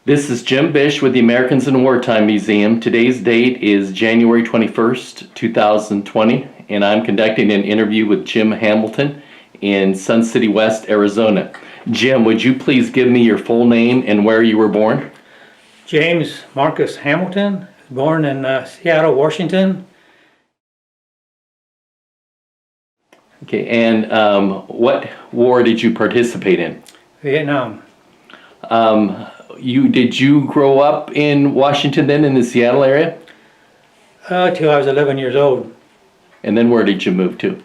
This is Jim Bish with the Americans in Wartime Museum. Today's date is January 21st, 2020, and I'm conducting an interview with Jim Hamilton in Sun City West, Arizona. Jim, would you please give me your full name and where you were born? James Marcus Hamilton, born in Seattle, Washington. Okay, and what war did you participate in? Vietnam. Did you grow up in Washington then, in the Seattle area? Till I was 11 years old. And then where did you move to?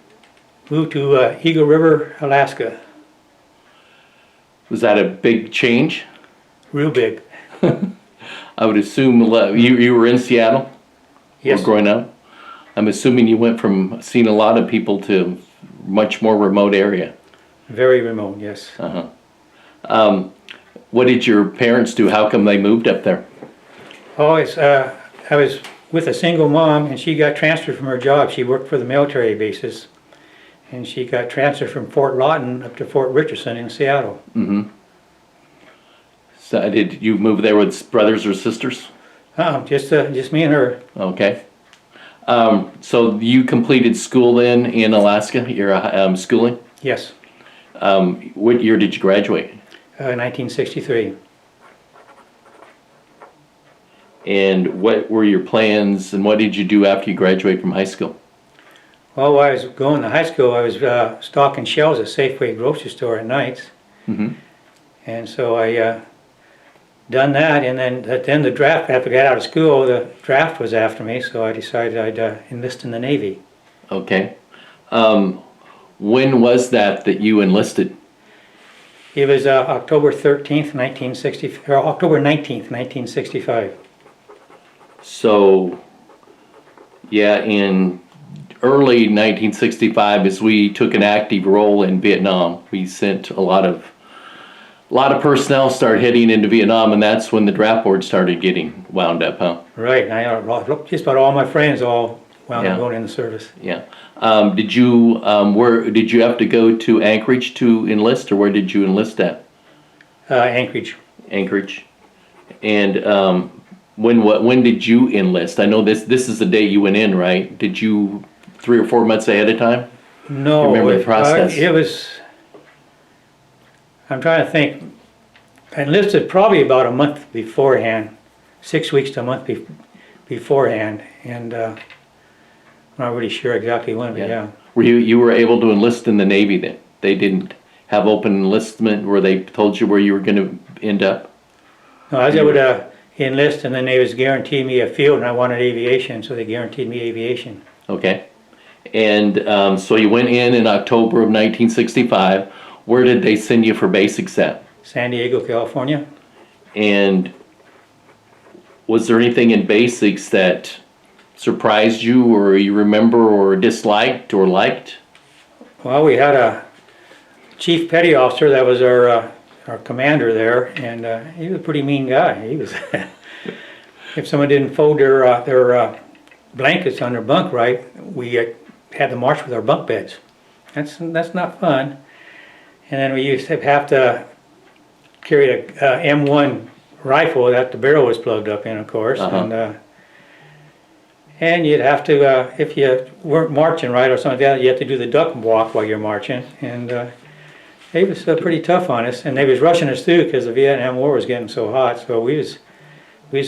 Moved to Eagle River, Alaska. Was that a big change? Real big. I would assume you were in Seattle? Yes. Or growing up? I'm assuming you went from seeing a lot of people to much more remote area. Very remote, yes. What did your parents do? How come they moved up there? Oh, I was with a single mom, and she got transferred from her job. She worked for the military bases, and she got transferred from Fort Lawton up to Fort Richardson in Seattle. Mm-hmm. So did you move there with brothers or sisters? Just me and her. Okay. So you completed school then in Alaska, your schooling? Yes. What year did you graduate? 1963. And what were your plans and what did you do after you graduated from high school? Well, while I was going to high school, I was stocking shelves at Safeway grocery store at nights. Mm-hmm. And so I done that, and then the draft, after I got out of school, the draft was after me, so I decided I'd enlist in the Navy. Okay. When was that you enlisted? It was October 13th, 1960, or October 19th, 1965. So, yeah, in early 1965, as we took an active role in Vietnam, we sent a lot of personnel started heading into Vietnam, and that's when the draft board started getting wound up, huh? Right. Just about all my friends all wound up Yeah. going in the service. Yeah. Did you have to go to Anchorage to enlist, or where did you enlist at? Anchorage. Anchorage. And when did you enlist? I know this is the day you went in, right? Did you 3 or 4 months ahead of time? No. Remember the process? It was. I'm trying to think. I enlisted probably about a month beforehand, 6 weeks to a month beforehand, and I'm not really sure exactly when, but yeah. You were able to enlist in the Navy then? They didn't have open enlistment where they told you where you were going to end up? No, I would enlist, and then they was guaranteeing me a field, and I wanted aviation, so they guaranteed me aviation. Okay. And so you went in October of 1965. Where did they send you for basics at? San Diego, California. And was there anything in basics that surprised you or you remember or disliked or liked? Well, we had a chief petty officer that was our commander there, and he was a pretty mean guy. He was. If someone didn't fold their blankets on their bunk right, we had to march with our bunk beds. That's not fun. And then we used to have to carry a M1 rifle that the barrel was plugged up in, of course. Uh-huh. And you'd have to, if you weren't marching right or something like that, you had to do the duck walk while you're marching. And they was pretty tough on us. And they was rushing us through because the Vietnam War was getting so hot. So we was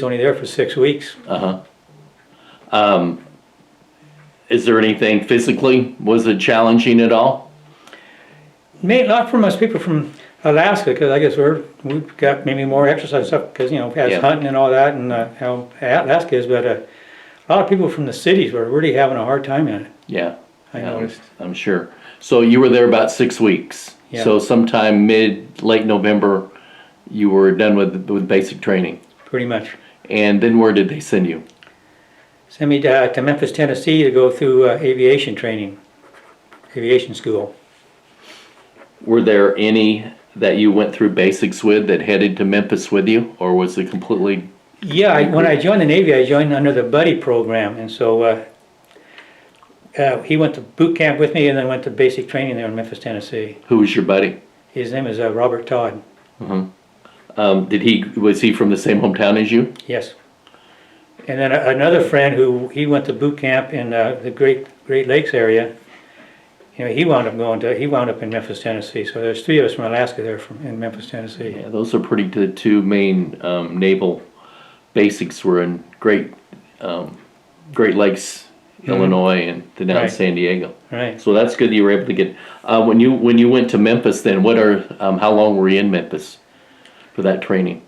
only there for 6 weeks. Uh-huh. Is there anything physically, was it challenging at all? Not from us people from Alaska, because I guess we've got maybe more exercise stuff because, as hunting and all that, and how Alaska is, but a lot of people from the cities were really having a hard time in it. Yeah, I noticed. I'm sure. So you were there about 6 weeks. Yeah. So sometime late November, you were done with basic training. Pretty much. And then where did they send you? Sent me to Memphis, Tennessee to go through aviation training, aviation school. Were there any that you went through basics with that headed to Memphis with you, or was it completely? Yeah, when I joined the Navy, I joined under the buddy program, and so he went to boot camp with me and then went to basic training there in Memphis, Tennessee. Who was your buddy? His name is Robert Todd. Mm-hmm. Was he from the same hometown as you? Yes. And then another friend he went to boot camp in the Great Lakes area. You know, he wound up in Memphis, Tennessee. So there's 3 of us from Alaska there in Memphis, Tennessee. Yeah, those are the 2 main naval basics were in Great Lakes, Illinois, and then down in Right. San Diego. Right. So that's good you were able to get. When you went to Memphis, then how long were you in Memphis for that training?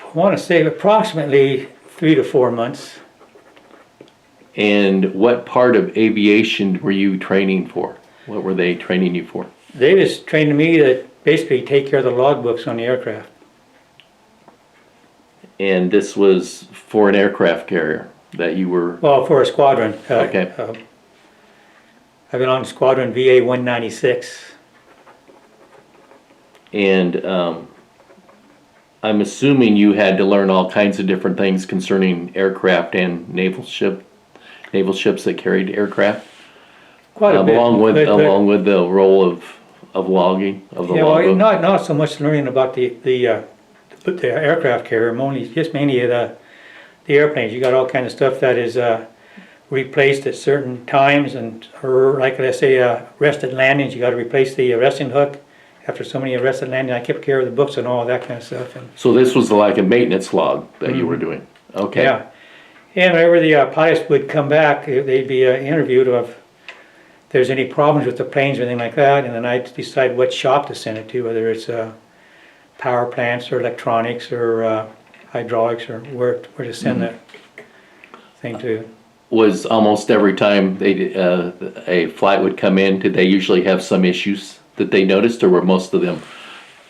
I want to say approximately 3 to 4 months. And what part of aviation were you training for? What were they training you for? They just trained me to basically take care of the logbooks on the aircraft. And this was for an aircraft carrier that you were. Well, for a squadron. Okay. I've been on squadron VA 196. And I'm assuming you had to learn all kinds of different things concerning aircraft and naval ships that carried aircraft. Quite a bit. Along with the role of logging of the Yeah, well, logbook. not so much learning about the aircraft carrier, mainly the airplanes. You got all kinds of stuff that is replaced at certain times, or like let's say arrested landings. You got to replace the arresting hook after so many arrested landings. I kept care of the books and all that kind of stuff. So this was like a maintenance log that you were doing. Okay. Yeah, and whenever the pilots would come back, they'd be interviewed of if there's any problems with the planes or anything like that, and then I'd decide what shop to send it to, whether it's power plants or electronics or hydraulics, or where to send that thing to. Was almost every time a flight would come in, did they usually have some issues that they noticed, or were most of them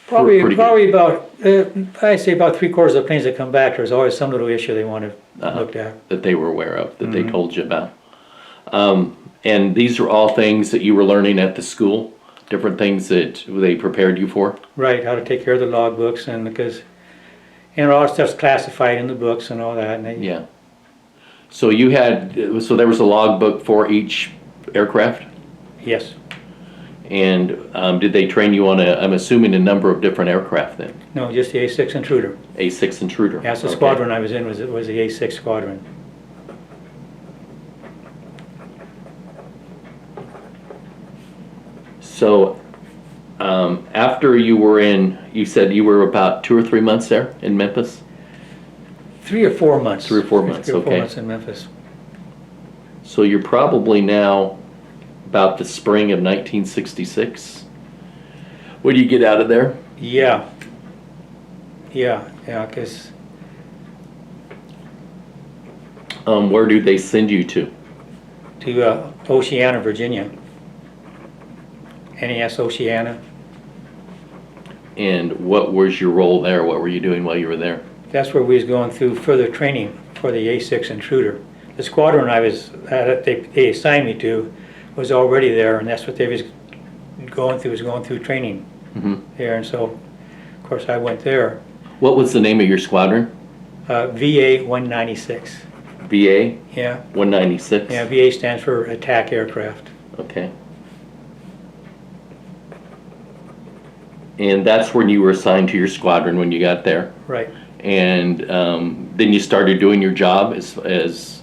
pretty good? Probably about I'd say about 3/4 of the planes that come back, there's always some little issue they want to looked at. That they were aware of, that they told you about. And these are all things that you were learning at the school, different things that they prepared you for? Right, how to take care of the logbooks, and because all that stuff's classified in the books and all that. And Yeah. So there was a logbook for each aircraft? Yes. And did they train you on I'm assuming, a number of different aircraft then? No, just the A6 Intruder. A6 Intruder? That's the Okay. squadron I was in, was the A6 squadron. So after you said you were about 2 or 3 months there in Memphis? 3 or 4 months. 3 or 4 months, 3 or 4 okay. months in Memphis. So you're probably now about the spring of 1966? What do you get out of there? Yeah, because Where do they send you to? Oceana, Virginia. NAS Oceana. And what was your role there? What were you doing while you were there? That's where we was going through further training for the A6 Intruder. The squadron they assigned me to was already there, and that's what they was going through training there. And so, of course, I went there. What was the name of your squadron? VA 196. VA Yeah. 196? Yeah, VA stands for Attack Aircraft. Okay. And that's when you were assigned to your squadron when you got there? Right. And then you started doing your job as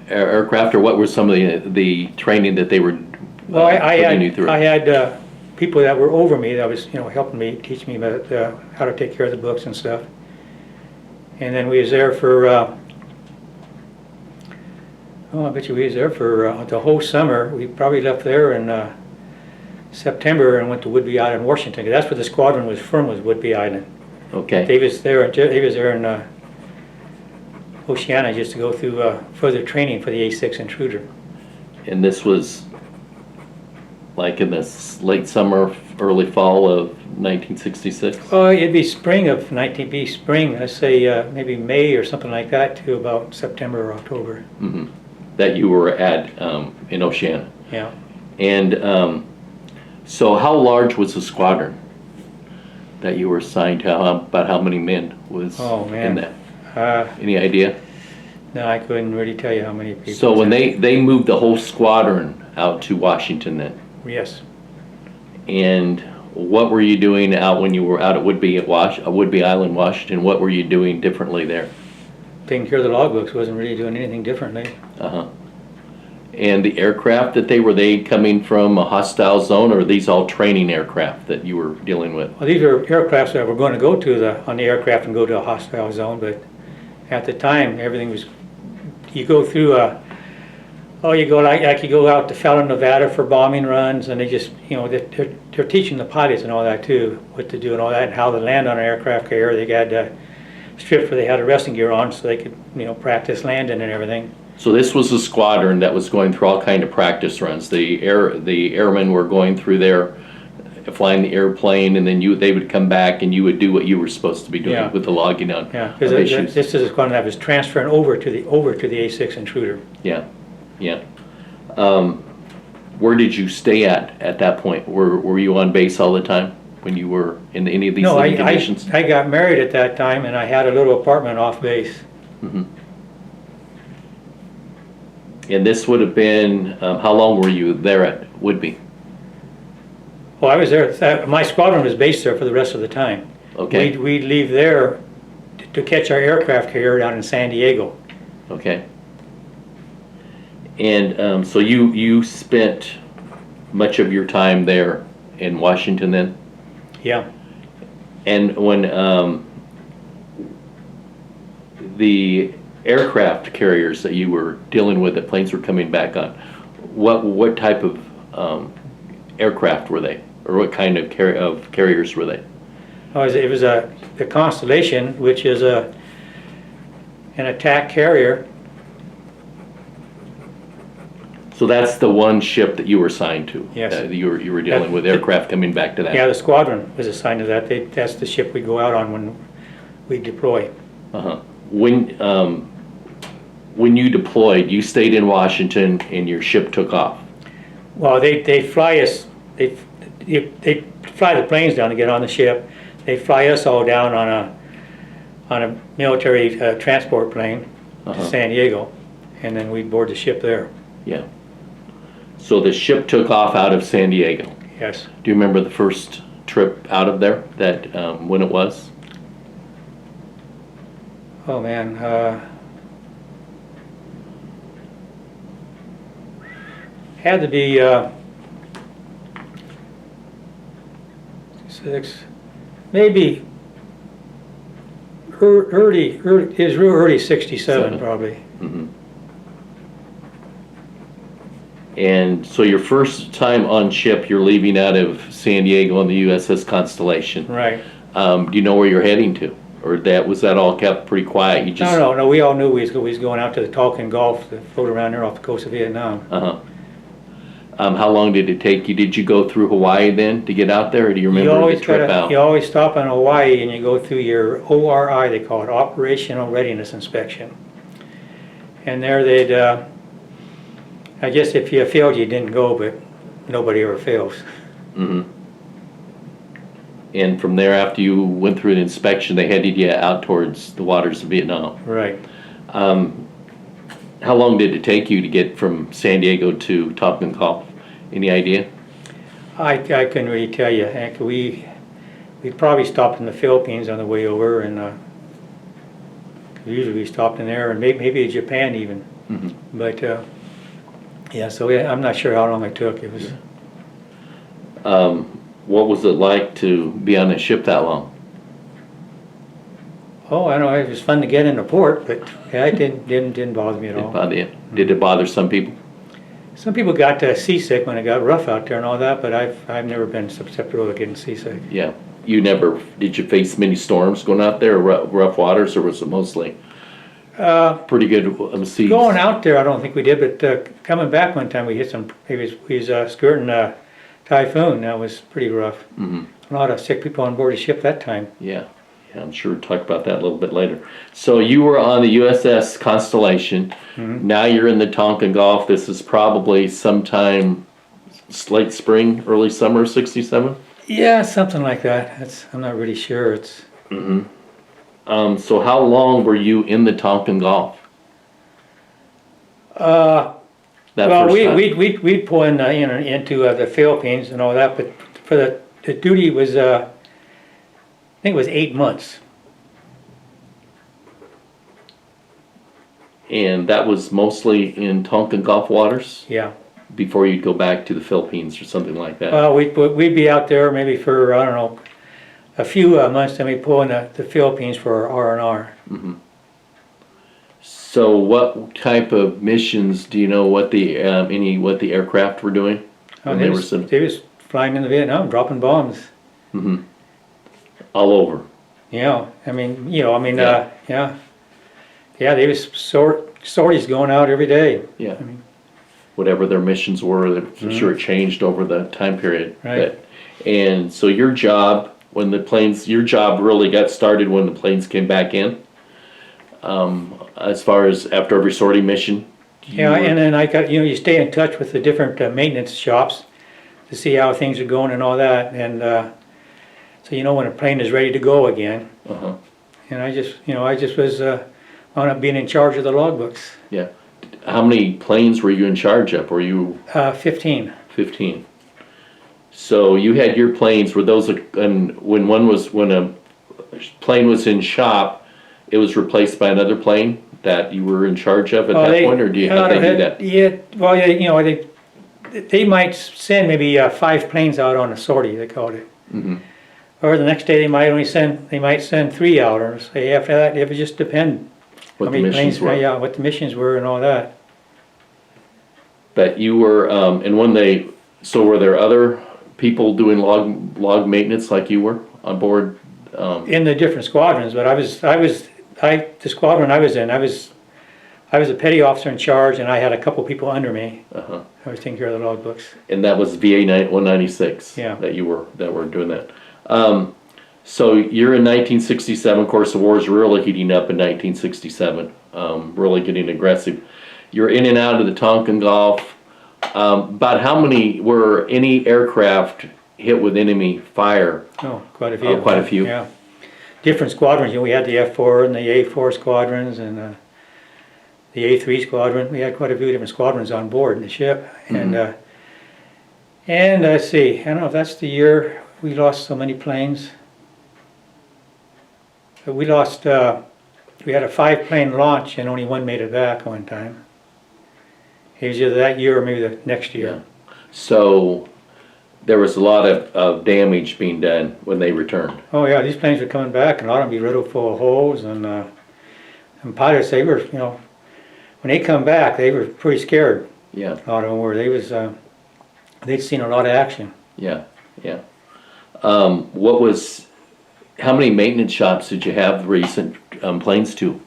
aircraft, or what were some of the training that they were Well, putting you through? I had people that were over me that was helping me, teach me about how to take care of the books and stuff. And then we was there for I bet you we was there for the whole summer. We probably left there in September and went to Whidbey Island, Washington. 'Cause that's where the squadron was from, was Whidbey Island. Okay. They was there in Oceana just to go through further training for the A6 Intruder. And this was like in the late summer, early fall of 1966? Oh, it'd be spring, let's say maybe May or something like that, to about September or October. Mm-hmm. That you were at in Oceana. Yeah. And so how large was the squadron that you were assigned to? About how many men was in that? Any idea? No, I couldn't really tell you how many people. So when they moved the whole squadron out to Washington then, Yes. and What were you doing out when you were out at Woodby Island, Washington? What were you doing differently there? Taking care of the logbooks, wasn't really doing anything differently. Uh-huh. And the aircraft that were they coming from a hostile zone, or are these all training aircraft that you were dealing with? Well, these are aircrafts that were going to go to on the aircraft and go to a hostile zone, but at the time, everything was, you go through you go like you go out to Fallon, Nevada for bombing runs, and they just, they're teaching the pilots and all that too, what to do and all that, and how to land on an aircraft carrier. They got strips where they had a resting gear on so they could, practice landing and everything. So this was a squadron that was going through all kind of practice runs. The airmen were going through there, flying the airplane, and then they would come back and you would do what you were supposed to be doing with the logging on because issues. This is a squadron that was transferring over to the A6 Intruder. Yeah. Where did you stay at that point? Were you on base all the time when you were in any of these living conditions? I got married at that time, and I had a little apartment off base. Mm-hmm. And this would have been, how long were you there at Woodby? Well, I was there, my squadron was based there for the rest of the time. Okay. We'd leave there to catch our aircraft carrier down in San Diego. Okay. And so you spent much of your time there in Washington then? Yeah. And when the aircraft carriers that you were dealing with, that planes were coming back on, what type of aircraft were they, or what kind of carriers were they? Oh, it was the Constellation, which is an attack carrier. So that's the one ship that you were assigned to. Yes. You were dealing with aircraft coming back to that. Yeah, the squadron was assigned to that. That's the ship we go out on when we deploy. Uh-huh. When you deployed, you stayed in Washington and your ship took off. Well, they fly us. They fly the planes down to get on the ship. They fly us all down on a military transport plane to San Diego, and then we board the ship there. Yeah. So the ship took off out of San Diego. Yes. Do you remember the first trip out of there? When it was? Oh man. Had to be 6, maybe early. It was real early '67 probably. Mm-hmm. And so your first time on ship, you're leaving out of San Diego on the USS Constellation. Right. Do you know where you're heading to? Or was that all kept pretty quiet? You just No. We all knew we was going out to the Tonkin Gulf to float around there off the coast of Vietnam. Uh-huh. How long did it take you? Did you go through Hawaii then to get out there, or do you remember the trip out? You always stop in Hawaii and you go through your ORI, they call it, Operational Readiness Inspection. And there they'd, I guess if you failed, you didn't go, but nobody ever fails. Mm-hmm. And from there, after you went through an inspection, they headed you out towards the waters of Vietnam. Right. How long did it take you to get from San Diego to Tonkin Gulf? Any idea? I couldn't really tell you. Heck, we probably stopped in the Philippines on the way over, and usually we stopped in there, and maybe Japan even. Mm-hmm. But yeah, so I'm not sure how long it took. It was. What was it like to be on a ship that long? Oh, I know, it was fun to get into port, but yeah, it didn't bother me at all. Did it bother some people? Some people got seasick when it got rough out there and all that, but I've never been susceptible to getting seasick. Yeah. Did you face many storms going out there, or rough waters, or was it mostly pretty good seas? Going out there, I don't think we did, but coming back one time we hit we was skirting a typhoon. That was pretty rough. Mm-hmm. A lot of sick people on board the ship that time. Yeah, I'm sure we'll talk about that a little bit later. So you were on the USS Constellation. Mm-hmm. Now you're in the Tonkin Gulf. This is probably sometime late spring, early summer, '67? Yeah, something like that. I'm not really sure. It's. Mm-hmm. So how long were you in the Tonkin Gulf? We'd pull into the Philippines and all that, but the duty was, I think it was 8 months. And that was mostly in Tonkin Gulf waters Yeah. before you'd go back to the Philippines or something like that? Well, we'd be out there maybe for, I don't know, a few months, then we pull in the Philippines for our R&R. So what type of missions, do you know what the aircraft were doing? When They they were was, they was flying into Vietnam, dropping bombs. all over? Yeah, I mean, Yeah. yeah, they was sorties going out every day. Yeah. Whatever their missions were, I'm sure it changed over the time period. Right. And so your job, your job really got started when the planes came back in? As far as after every sortie mission? Yeah, and then I got, you stay in touch with the different maintenance shops to see how things are going and all that, and so when a plane is ready to go again. And I just was wound up being in charge of the logbooks. Yeah. How many planes were you in charge of? Were you 15. 15? So you had your planes, were those, and when a plane was in shop, it was replaced by another plane that you were in charge of at that point, or how did they do that? Yeah, well, they might send maybe 5 planes out on a sortie, they called it. Or the next day they might send 3 out, or say after that, it would just depend. What the missions were. Yeah, what the missions were and all that. But you were, and so were there other people doing log maintenance like you were on board? In the different squadrons, but the squadron I was in, I was a petty officer in charge, and I had a couple people under me. I was taking care of the logbooks. And that was VA 196. Yeah. That were doing that. So you're in 1967. Of course, the war's really heating up in 1967. Really getting aggressive. You're in and out of the Tonkin Gulf. About how many were any aircraft hit with enemy fire? Oh, quite a few. Quite a few. Yeah. Different squadrons. We had the F4 and the A4 squadrons and the A3 squadron. We had quite a few different squadrons on board in the ship. And let's see, I don't know if that's the year we lost so many planes. But we lost, we had a 5-plane launch and only 1 made it back one time. It was either that year or maybe the next year. Yeah. So there was a lot of damage being done when they returned. Oh yeah, these planes were coming back, and a lot of them be riddled full of holes, and pilots, they were, when they come back, they were pretty scared. Yeah. A lot of them were. They'd seen a lot of action. Yeah, yeah. How many maintenance shops did you have the recent planes to?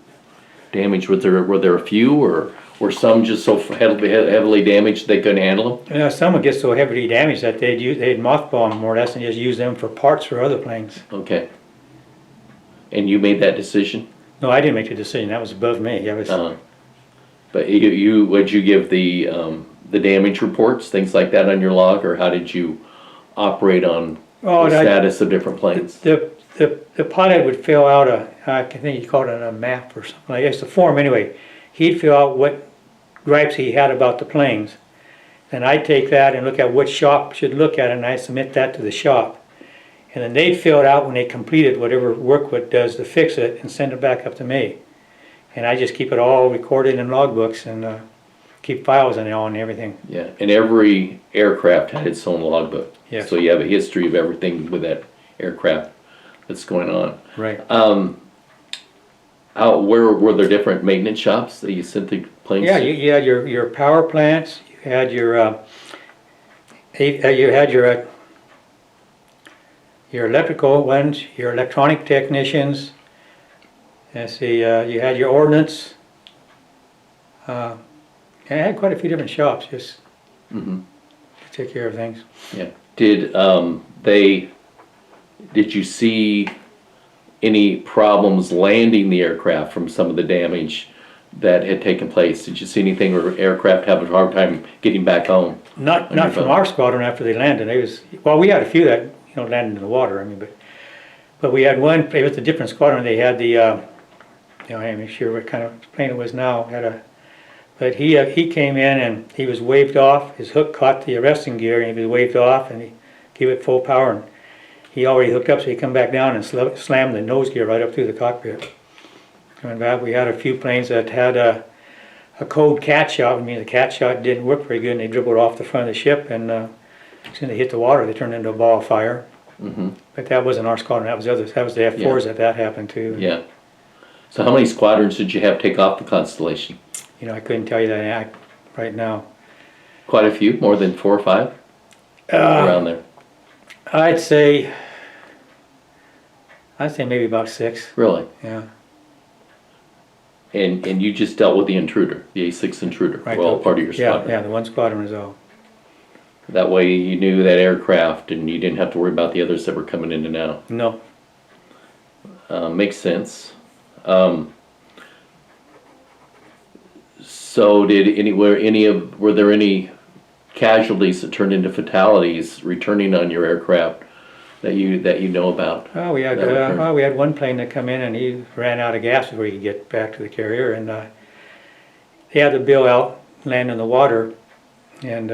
Damage, were there a few, or were some just so heavily damaged they couldn't handle them? Some would get so heavily damaged that they'd mothball them more or less and just use them for parts for other planes. Okay. And you made that decision? No, I didn't make the decision. That was above me. I was. But would you give the damage reports, things like that, on your log, or how did you operate on the status of different planes? The pilot would fill out I think he called it a map or something. I guess the form anyway. He'd fill out what gripes he had about the planes. Then I'd take that and look at what shop should look at it, and I'd submit that to the shop. And then they'd fill it out when they completed whatever work what does to fix it and send it back up to me. And I just keep it all recorded in logbooks and keep files on it all and everything. Yeah, and every aircraft had its own logbook. Yes. So you have a history of everything with that aircraft that's going on. Right. Where were there different maintenance shops that you sent the planes? Yeah, you had your power plants. You had your electrical ones, your electronic technicians. Let's see, you had your ordnance. And I had quite a few different shops just to take care of things. Yeah. Did you see any problems landing the aircraft from some of the damage that had taken place? Did you see anything where aircraft have a hard time getting back home? Not from our squadron after they landed. We had a few that landed in the water. I mean, but we had one. It was a different squadron. They had the I'm not sure what kind of plane it was now. But he came in and he was waved off. His hook caught the arresting gear and he was waved off and he gave it full power. And he already hooked up, so he come back down and slammed the nose gear right up through the cockpit. Coming back, we had a few planes that had a code cat shot. I mean, the cat shot didn't work very good, and they dribbled off the front of the ship, and as soon as they hit the water, they turned into a ball of fire. But that wasn't our squadron. That was others. That was the F4s that happened to. Yeah. So how many squadrons did you have take off the Constellation? You know, I couldn't tell you that right now. Quite a few, more than 4 or 5, around there. I'd say maybe about 6. Really? Yeah. And you just dealt with the intruder, the A6 intruder, Right. well, part of your squadron. Yeah, the one squadron was all. That way you knew that aircraft and you didn't have to worry about the others that were coming in and out. No. Makes sense. So were there any casualties that turned into fatalities returning on your aircraft that you know about? Oh, we had one plane that come in and he ran out of gas before he could get back to the carrier, and they had the bill out, land in the water, and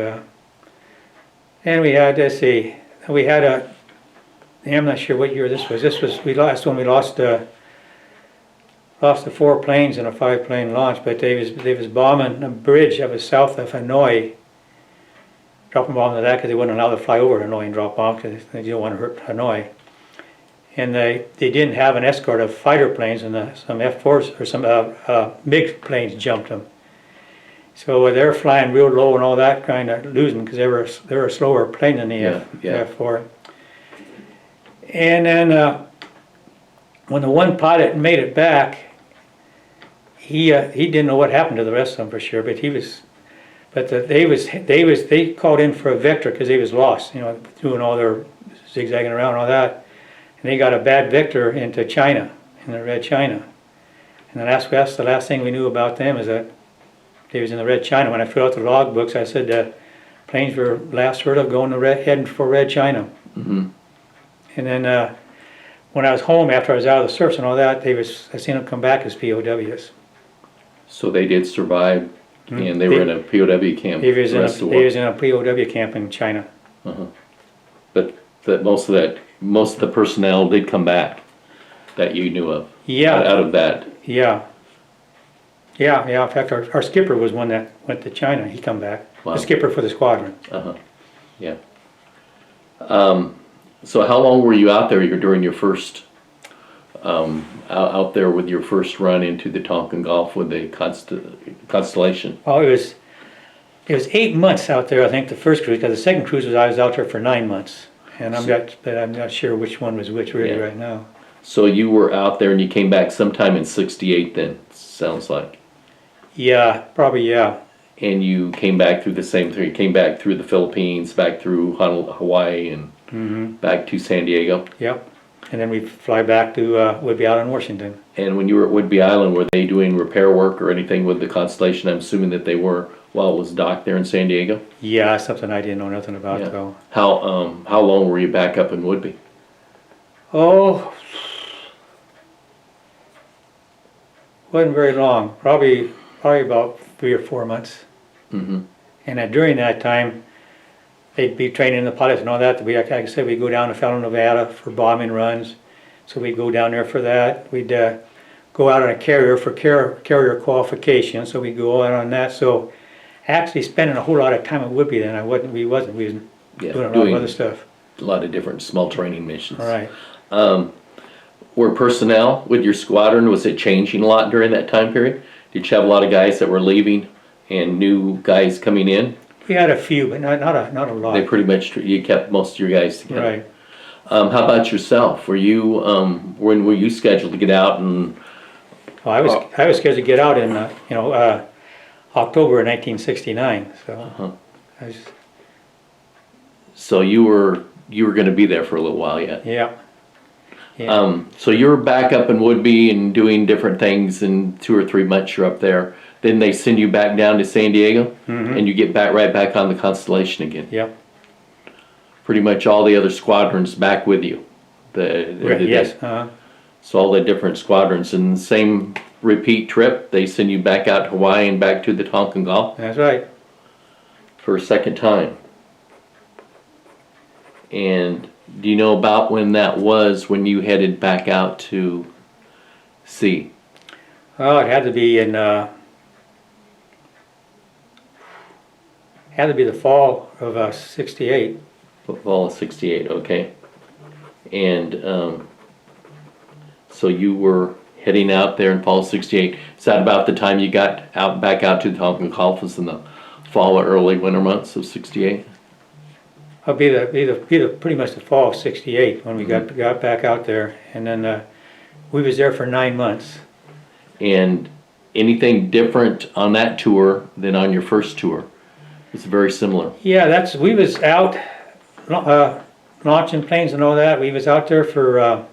we had, let's see, I'm not sure what year this was. That's when we lost the 4 planes in a 5-plane launch, but they was bombing a bridge that was south of Hanoi, dropping bombs on that because they wouldn't allow them to fly over Hanoi and drop bombs because they didn't want to hurt Hanoi. And they didn't have an escort of fighter planes, and some F4s or some MiG planes jumped them. So they're flying real low and all that, kind of losing because they were a slower plane than the F4. And then when the one pilot made it back, he didn't know what happened to the rest of them for sure, but they called in for a Victor because they was lost, you know, doing all their zigzagging around and all that, and they got a bad Victor into China, in the Red China, and that's the last thing we knew about them, is that they was in the Red China. When I filled out the log books, I said the planes were last heard of heading for Red China. And then when I was home after I was out of the service and all that, I seen them come back as POWs. So they did survive, and they were in a POW camp. They was in a POW camp in China. But most of the personnel did come back that you knew of. Yeah. Out of that. Yeah. In fact, our skipper was one that went to China. He come back. Wow. The skipper for the squadron. Yeah. So how long were you out there? During your first out there with your first run into the Tonkin Gulf with the Constellation? Oh, it was 8 months out there. I think the first cruise, because the second cruise I was out there for 9 months, and I'm not sure which one was which really right now. So you were out there and you came back sometime in '68 then, sounds like. Yeah, probably, yeah. And you came back through the same thing. You came back through the Philippines, back through Hawaii, and back to San Diego. Yep. And then we fly back to Whidbey Island, Washington. And when you were at Whidbey Island, were they doing repair work or anything with the Constellation? I'm assuming that they were while it was docked there in San Diego. Yeah, something I didn't know nothing about though. How long were you back up in Whidbey? Oh, wasn't very long. Probably about 3 or 4 months. And during that time, they'd be training the pilots and all that. Like I said, we'd go down to Fallon, Nevada for bombing runs. So we'd go down there for that. We'd go out on a carrier for carrier qualification. So we'd go out on that. So actually spending a whole lot of time at Whidbey then. We was doing a lot of other stuff. A lot of different small training missions. Right. Were personnel with your squadron, was it changing a lot during that time period? Did you have a lot of guys that were leaving and new guys coming in? We had a few, but not a lot. They pretty much, you kept most of your guys together. Right. How about yourself? Were you when were you scheduled to get out? And I was scheduled to get out in October 1969. So I was, so you were going to be there for a little while yet. Yeah. So you were back up in Whidbey and doing different things, and 2 or 3 months you're up there. Then they send you back down to San Diego, and you get right back on the Constellation again. Yep. Pretty much all the other squadrons back with you. Yes. So all the different squadrons, and the same repeat trip, they send you back out to Hawaii and back to the Tonkin Gulf. That's right. For a second time. And Do you know about when that was, when you headed back out to sea? Oh, it had to be in, had to be the fall of '68. Fall of '68, okay. And so you were heading out there in fall of '68. Is that about the time you got out back out to the Tonkin Gulf? Was in the fall or early winter months of '68? It'll be the pretty much the fall of '68 when we got back out there, and then we was there for 9 months. And anything different on that tour than on your first tour? It's very similar. Yeah, we was out launching planes and all that. We was out there for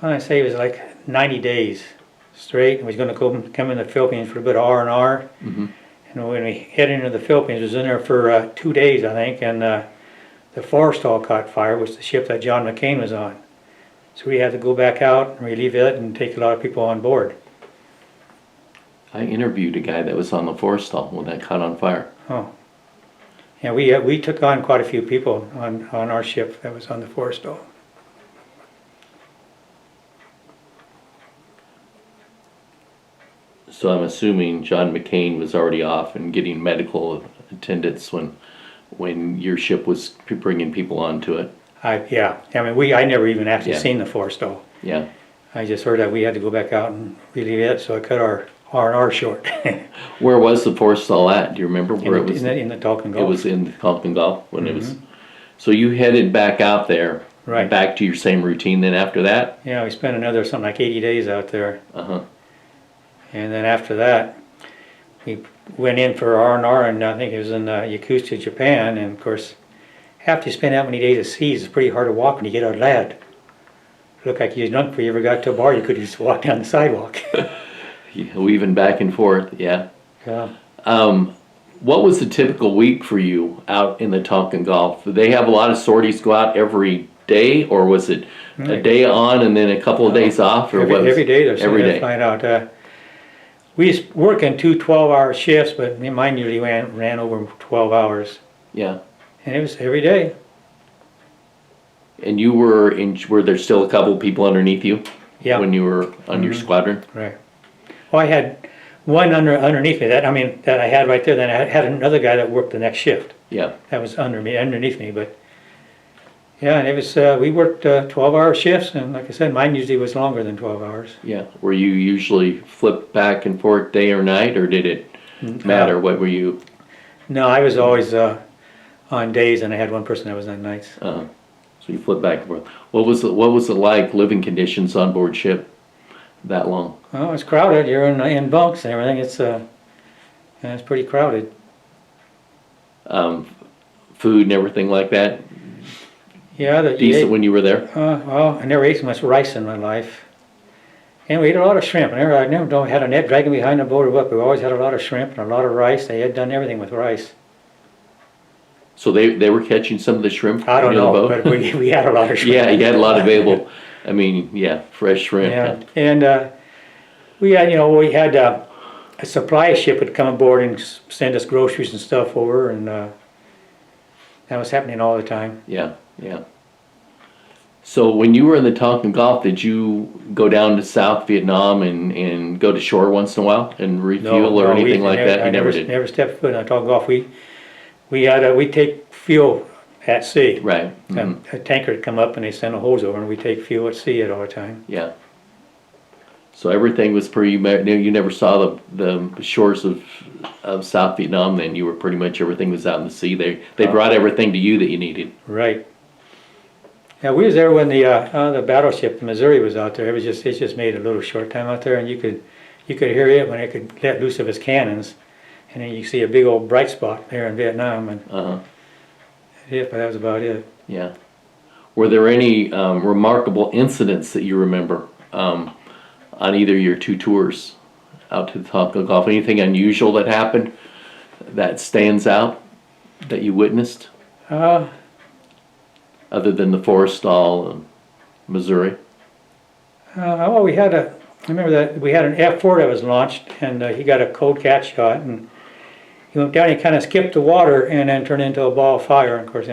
I say it was like 90 days straight. We was going to come in the Philippines for a bit of R&R. Mm-hmm. And when we headed into the Philippines, we was in there for 2 days, I think, and the Forrestal caught fire, which is the ship that John McCain was on. So we had to go back out and relieve it and take a lot of people on board. I interviewed a guy that was on the Forrestal when that caught on fire. Oh. Yeah, we took on quite a few people on our ship that was on the Forrestal. So I'm assuming John McCain was already off and getting medical attendance when your ship was bringing people onto it. Yeah. I mean, I never even actually Yeah. seen the Forrestal. Yeah. I just heard that we had to go back out and relieve it, so I cut our R&R short. Where was the Forrestal at? Do you remember where it was? In the Tonkin Gulf. It was in the Tonkin Gulf when it was. So you headed back out there, Right. back to your same routine then after that? Yeah, we spent another something like 80 days out there. Uh-huh. And then after that, we went in for R&R, and I think it was in Yokosuka, Japan. And of course, after you spend that many days at sea, it's pretty hard to walk when you get out of that. It looked like you drunk before you ever got to a bar. You could just walk down the sidewalk. Weaving back and forth, yeah. Yeah. What was the typical week for you out in the Tonkin Gulf? Did they have a lot of sorties go out every day, or was it a day on and then a couple of days off? Or Every day there's every day? Find out. We used to work in 2 12-hour shifts, but mine usually ran over 12 hours. Yeah. And it was every day. And you were there still a couple people underneath you? Yeah. When you were on your squadron? Right. Well, I had one underneath me that I had right there. Then I had another guy that worked the next shift. Yeah. That was underneath me. But yeah, and it was we worked 12-hour shifts, and like I said, mine usually was longer than 12 hours. Yeah. Were you usually flipped back and forth day or night, or did it matter? What were you? No, I was always on days, and I had one person that was on nights. So you flipped back and forth. What was it like living conditions on board ship that long? Well, it's crowded. You're in bunks and everything. It's pretty crowded. Food and everything like that? Yeah, Decent when you were there? Well, I never ate so much rice in my life. And we ate a lot of shrimp. I never had a net dragging behind the boat or what, but we always had a lot of shrimp and a lot of rice. They had done everything with rice. So they were catching some of the shrimp I don't near the know, boat? but we had a lot of shrimp. Yeah, you had a lot available. I mean, yeah, fresh shrimp. Yeah, and we had a supply ship would come aboard and send us groceries and stuff over, and that was happening all the time. Yeah, yeah. So when you were in the Tonkin Gulf, did you go down to South Vietnam and go to shore once in a while and refuel or anything like that? You never did? Never stepped foot in the Tonkin Gulf. We take fuel at sea. Right. A tanker would come up and they send a hose over, and we take fuel at sea all the time. Yeah. So everything was you never saw the shores of South Vietnam then. You were pretty much, everything was out in the sea. They brought everything to you that you needed. Right. Yeah, we was there when the battleship, the Missouri, was out there. It just made a little short time out there, and you could hear it when it could let loose of its cannons, and then you see a big old bright spot there in Vietnam, and but that was about it. Yeah. Were there any remarkable incidents that you remember on either your 2 tours out to the Tonkin Gulf? Anything unusual that happened that stands out that you witnessed? Other than the Forrestal and Missouri? Well, I remember that we had an F-4 that was launched, and he got a cold cat shot, and he went down and kind of skipped the water and then turned into a ball of fire. And of course,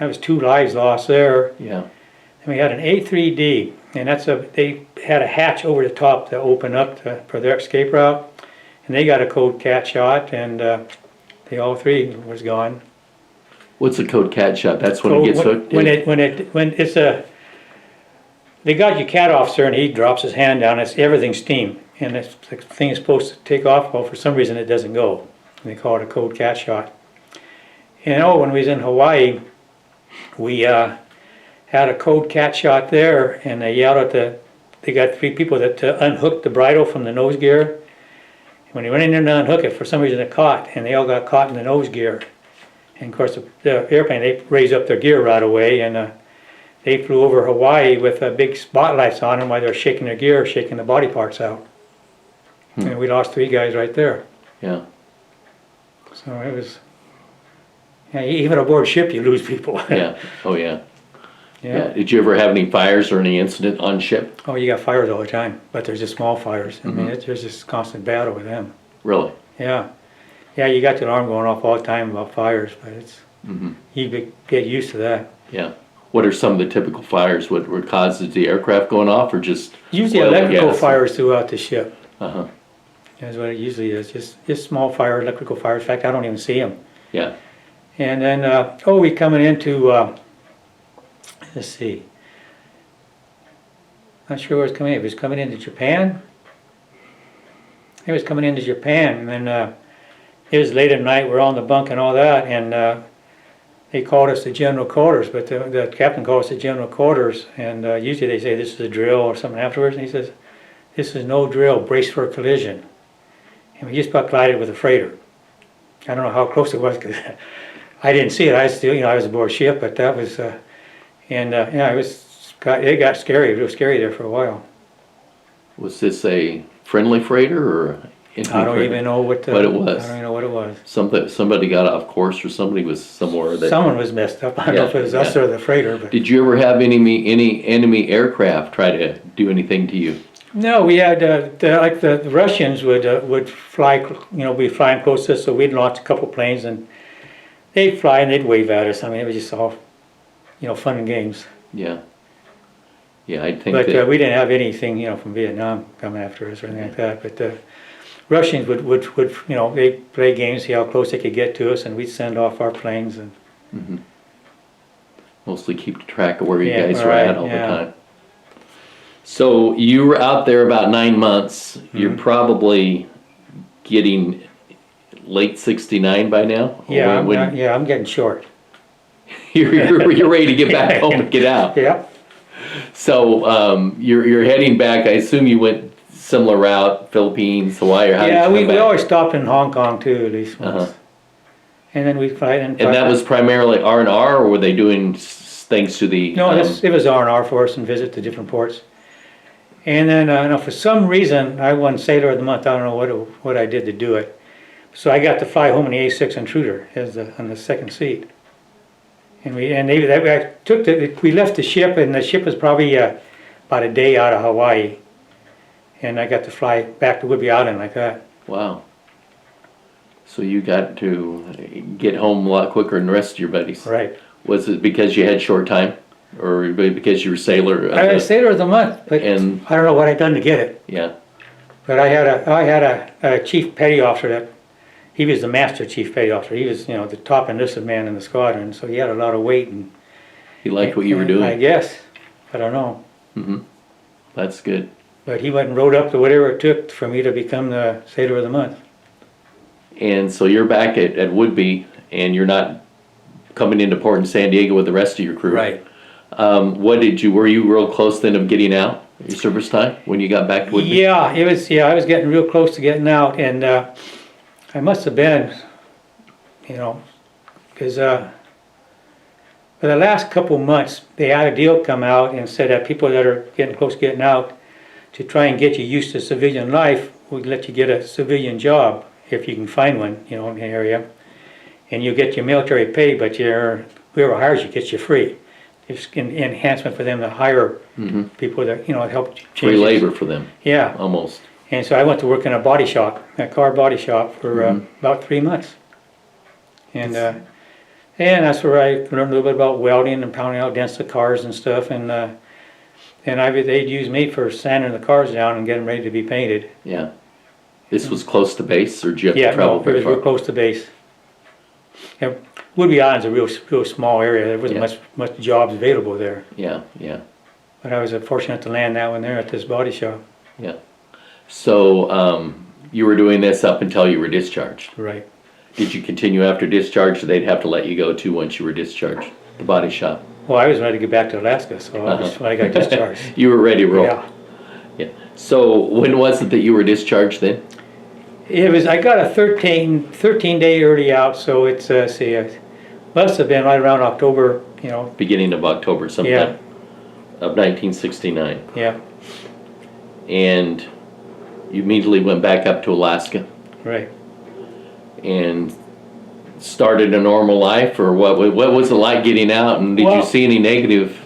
that was 2 lives lost there. Yeah. And we had an A3D, and they had a hatch over the top to open up for their escape route, and they got a code cat shot, and they all 3 was gone. What's a code cat shot? That's when it gets hooked? They got your cat officer and he drops his hand down, everything's steam, and the thing is supposed to take off, well, for some reason it doesn't go. And they call it a code cat shot. And when we was in Hawaii, we had a code cat shot there, and they yelled at they got 3 people that unhooked the bridle from the nose gear. When they went in there to unhook it, for some reason it caught, and they all got caught in the nose gear. And of course the airplane, they raised up their gear right away, and they flew over Hawaii with big spotlights on them while they were shaking their gear, shaking the body parts out. And we lost 3 guys right there. Yeah. So it was, yeah, even aboard ship you lose people. Yeah. Oh, yeah. Yeah. Yeah. Did you ever have any fires or any incident on ship? Oh, you got fires all the time, but there's just small fires. I mean, there's just constant battle with them. Really? Yeah. Yeah, you got the alarm going off all the time about fires, but it's, you get used to that. Yeah. What are some of the typical fires? What causes the aircraft going off, or just Usually oil and electrical gas? fires throughout the ship. Uh-huh. That's what it usually is, just small fire, electrical fires. In fact, I don't even see them. Yeah. And then, we coming into, let's see. Not sure where it's coming in. It was coming into Japan. It was coming into Japan, and then it was late at night. We're on the bunk and all that, and they called us the general quarters, but the captain called us the general quarters, and usually they say this is a drill or something afterwards, and he says, this is no drill, brace for a collision. And we just about collided with a freighter. I don't know how close it was, because I didn't see it. I still, I was aboard ship, but that was, yeah, it got scary. It was scary there for a while. Was this a friendly freighter or enemy I don't freighter? even know what it was. I don't even know what it was. Somebody got off course, or somebody was somewhere that. Someone was messed up. I don't know if it was us or the freighter. But Did you ever have any enemy aircraft try to do anything to you? no, we had like the Russians would fly, be flying close to us, so we'd launch a couple planes, and they'd fly and they'd wave at us. I mean, it was just all, fun and games. Yeah. Yeah, I think But that. we didn't have anything, from Vietnam coming after us or anything like that. But the Russians would they'd play games, see how close they could get to us, and we'd send off our planes. And Mostly keep track of where you Yeah, guys were right, at all yeah. the time. So you were out there about 9 months. You're probably getting late 69 by now? Or yeah, when- I'm getting short. you're ready to get back home and get out. Yeah. So you're heading back. I assume you went similar route, Philippines, Hawaii, or how did Yeah, you we come back? always stopped in Hong Kong too, at least once. Uh-huh. And then we'd fly in. And that was primarily R&R, or were they doing things to the... No, it was R&R for us and visit the different ports. And then, for some reason, I won Sailor of the Month. I don't know what I did to do it. So I got to fly home in the A6 Intruder on the second seat. And we left the ship, and the ship was probably about a day out of Hawaii. And I got to fly back to Whidbey Island like that. Wow. So you got to get home a lot quicker than the rest of your buddies. Right. Was it because you had short time? Or because you were Sailor? I was Sailor of the Month, but And- I don't know what I'd done to get it. Yeah. But I had a chief petty officer he was the master chief petty officer. He was, the top enlisted man in the squadron, so he had a lot of weight. And He liked what you were doing? I guess. I don't know. Mm-hmm. That's good. But he went and rode up to whatever it took for me to become the Sailor of the Month. And so you're back at Whidbey, and you're not coming into port in San Diego with the rest of your crew. Right. Were you real close then of getting out, your service time, when you got back to Whidbey? Yeah, I was getting real close to getting out, and I must have been, because for the last couple months, they had a deal come out and said that people that are getting close to getting out, to try and get you used to civilian life, we'd let you get a civilian job, if you can find one, in the area. And you get your military pay, but whoever hires you gets you free. It's an enhancement for them to hire people that, help change. Free labor for them. Yeah. Almost. And so I went to work in a body shop, a car body shop, for about 3 months. And And that's where I learned a little bit about welding and pounding out dents of cars and stuff. And they'd use me for sanding the cars down and getting ready to be painted. Yeah. This was close to base, or did you have Yeah, to travel no, it very was far? real close to base. Yeah, Woodby Island's a real small area. There wasn't much jobs available there. Yeah, yeah, But I was fortunate to land that one there at this body shop. yeah. So, you were doing this up until you were discharged. Right. Did you continue after discharge, or they'd have to let you go too once you were discharged, the body shop? Well, I was ready to get back to Alaska, so I got discharged. You were ready to roll? Yeah. Yeah. So, when was it that you were discharged then? I got a 13 day early out, so it's, it must have been right around October, Beginning of October sometime? Yeah. Of 1969. Yeah, And you immediately went back up to Alaska right. and started a normal life, or what was it like getting out, and did you Well- see any negative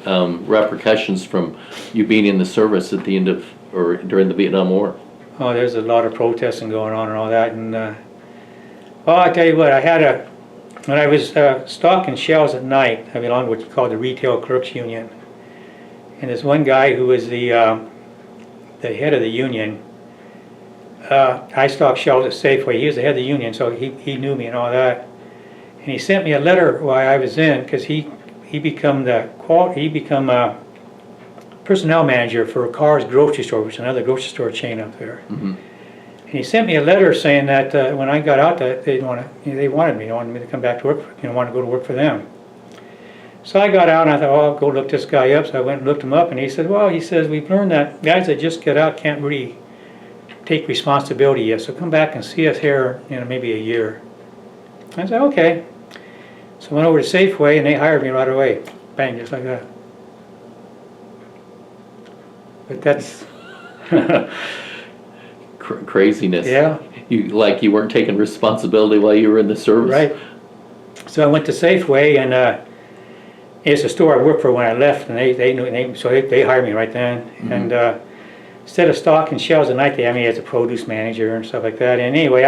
repercussions from you being in the service at the end of, or during the Vietnam War? Oh, there's a lot of protesting going on and all that, and, well, I tell you what, when I was stocking shelves at night, I belonged to what's called the Retail Clerks Union. And there's one guy who was the head of the union. I stocked shelves at Safeway. He was the head of the union, so he knew me and all that. And he sent me a letter while I was in, because he become a personnel manager for Carr's grocery store, which is another grocery store chain up there. Mm-hmm. And he sent me a letter saying that when I got out, that they wanted me to come back to work, wanted to go to work for them. So I got out and I thought, I'll go look this guy up. So I went and looked him up, and he said, we've learned that guys that just get out can't really take responsibility yet. So come back and see us here in maybe a year. I said, okay. So I went over to Safeway and they hired me right away. Bang, just like that. But that's Craziness. yeah. You weren't taking responsibility while you were in the service? Right. So I went to Safeway, and it's a store I worked for when I left, and they hired me right then. Mm-hmm. And instead of stocking shelves at night, they had me as a produce manager and stuff like that. And anyway,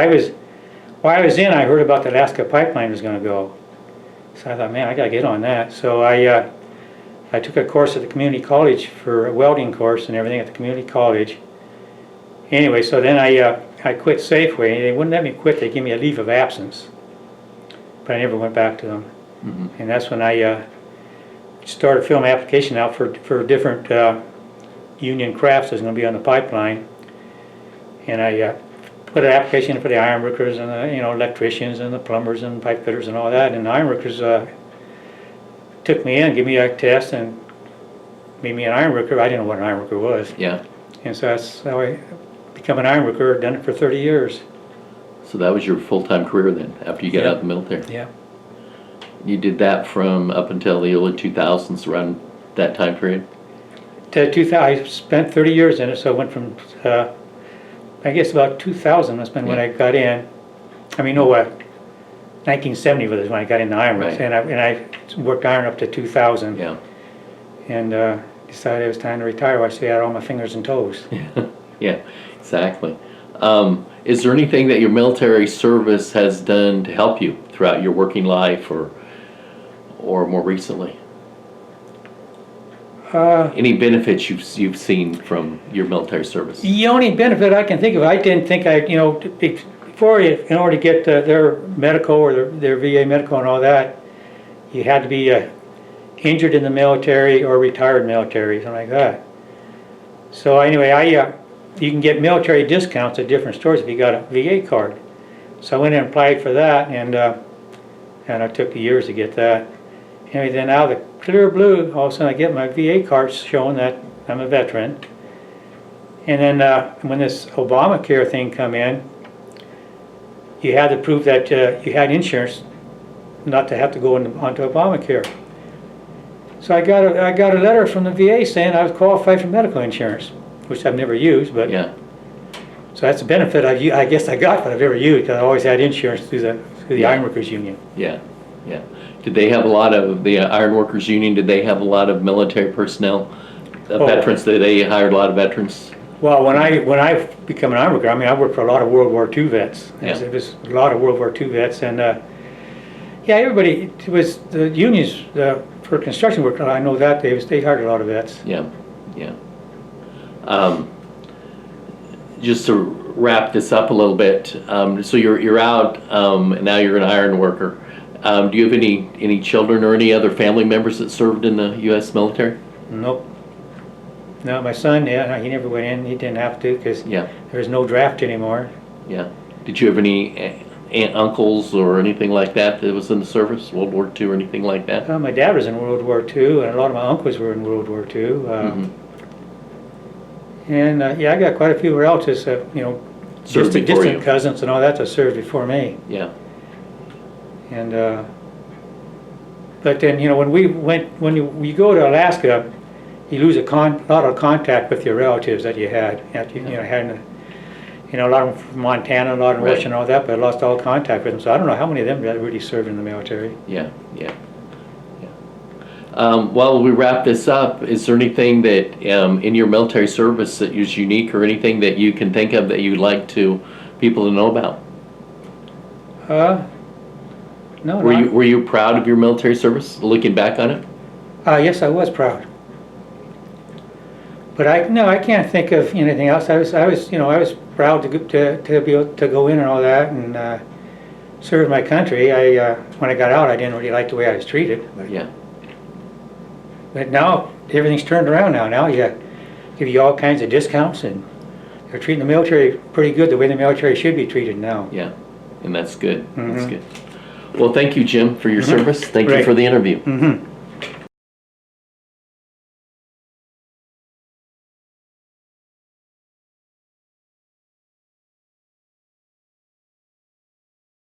while I was in, I heard about the Alaska pipeline was going to go. So I thought, man, I got to get on that. So I took a course at the community college for a welding course and everything at the community college. Anyway, so then I quit Safeway. They wouldn't let me quit. They gave me a leave of absence. But I never went back to them. Mm-hmm. And that's when I started filling my application out for different union crafts that's going to be on the pipeline. And I put an application in for the ironworkers and the electricians and the plumbers and pipe fitters and all that. And the ironworkers took me in, gave me a test, and made me an ironworker. I didn't know what an ironworker was. Yeah. And so that's how I become an ironworker. I've done it for 30 years. So that was your full-time career then, after you got Yeah. out of the military? Yeah. You did that from up until the early 2000s, around that time period? To 2000, I spent 30 years in it, so I went from, I guess about 2000 was when I got in. I mean, 1970 was when I got into ironworks, Right. and I worked iron up to 2000. Yeah. And decided it was time to retire. I stayed out all my fingers and toes. Yeah, exactly. Is there anything that your military service has done to help you throughout your working life, or more recently? Any benefits you've seen from your military service? The only benefit I can think of, I didn't think before in order to get their medical or their VA medical and all that, you had to be injured in the military or retired military, something like that. So anyway, you can get military discounts at different stores if you got a VA card. So I went and applied for that, and it took years to get that. Anyway, then out of the clear blue, all of a sudden I get my VA card showing that I'm a veteran. And then when this Obamacare thing come in, you had to prove that you had insurance not to have to go onto Obamacare. So I got a letter from the VA saying I was qualified for medical insurance, which I've never used, but Yeah. so that's a benefit I guess I got, but I've never used because I always had insurance through the Yeah. Ironworkers Union. Yeah. Yeah. Did they have a lot of, the Ironworkers Union, did they have a lot of military personnel, veterans? Did they hired a lot of veterans? Well, when I became an ironworker, I mean, I worked for a lot of World War II vets. Yeah. It was a lot of World War II vets, and Yeah, everybody, it was the unions for construction work, I know that, they hired a lot of vets. Yeah, yeah. Just to wrap this up a little bit, so you're out, and now you're an iron worker. Do you have any children or any other family members that served in the U.S. military? Nope. No, my son, yeah, he never went in, he didn't have to, because Yeah, there was no draft anymore. yeah. Did you have any uncles or anything like that that was in the service, World War II or anything like that? My dad was in World War II, and a lot of my uncles were in World War II. Mhm. And yeah, I got quite a few relatives, Served before distant you. cousins and all that served before me. Yeah, And but then when you go to Alaska, you lose a lot of contact with your relatives that you had. A lot of them from Montana, a lot of Right. Washington, and all that, but I lost all contact with them. So I don't know how many of them really served in the military. yeah, yeah. While we wrap this up, is there anything that in your military service that is unique or anything that you can think of that you'd like people to know about? No, Were you proud of your military service, looking back on it? yes, I was proud. But I can't think of anything else. I was proud to be able to go in and all that and serve my country. When I got out, I didn't really like the way I was treated. Yeah, But now everything's turned around. Now you give you all kinds of discounts, and they're treating the military pretty good, the way the military should be treated now. yeah, and that's good. That's Mhm. good. Well, thank you, Jim, for your service. Thank you Right. for the interview. Mm-hmm.